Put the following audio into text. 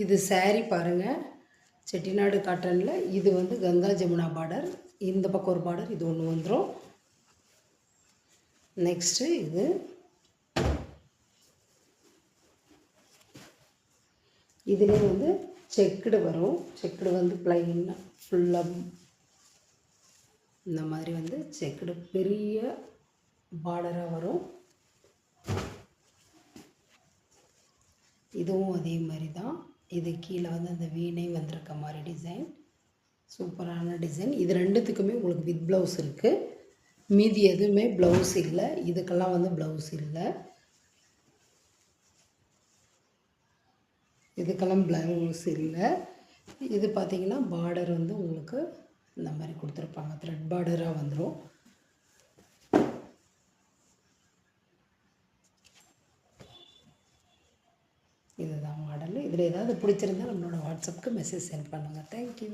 இது saree பாருங்கள், செட்டிநாடு காட்டனில். இது வந்து கங்கா ஜமுனா பார்டர். இந்த பக்கம் ஒரு பார்டர், இது ஒன்று வந்துடும். நெக்ஸ்ட்டு இது இதுலேயே வந்து செக்குடு வரும். செக்குடு வந்து ப்ளைனாக ஃபுல்லாக இந்த மாதிரி வந்து செக்குடு பெரிய பார்டராக வரும். இதுவும் அதே மாதிரி தான். இது கீழே வந்து அந்த வீணை வந்திருக்க மாதிரி டிசைன், சூப்பரான டிசைன். இது ரெண்டுத்துக்குமே உங்களுக்கு வித் ப்ளவுஸ் இருக்குது. மீதி எதுவுமே ப்ளவுஸ் இல்லை. இதுக்கெல்லாம் வந்து ப்ளவுஸ் இல்லை. இதுக்கெல்லாம் ப்ளவுஸ் இல்லை. இது பார்த்திங்கன்னா பார்டர் வந்து உங்களுக்கு இந்த மாதிரி கொடுத்துருப்பாங்க, த்ரெட் பார்டராக வந்துடும். இதுதான் மாடல். இதில் ஏதாவது பிடிச்சிருந்தால் நம்மளோட வாட்ஸ்அப்புக்கு மெசேஜ் சென்ட் பண்ணுங்கள். தேங்க்யூ.